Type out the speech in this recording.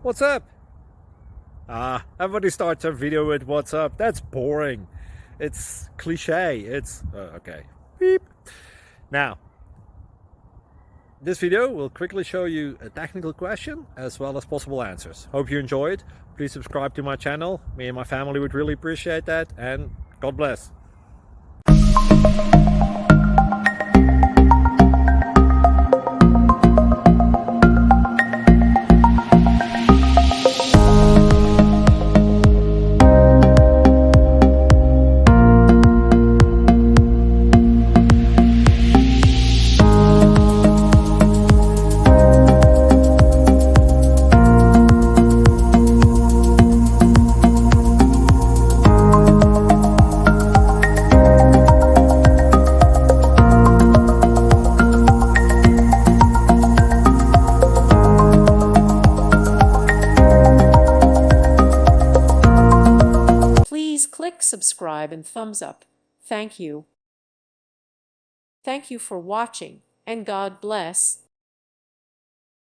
What's up? Everybody starts their video with what's up. That's boring. It's cliche. It's okay. Beep. Now, this video will quickly show you a technical question as well as possible answers. Hope you enjoy it. Please subscribe to my channel. Me and my family would really appreciate that, and God bless. Please click subscribe and thumbs up. Thank you. Thank you for watching, and God bless.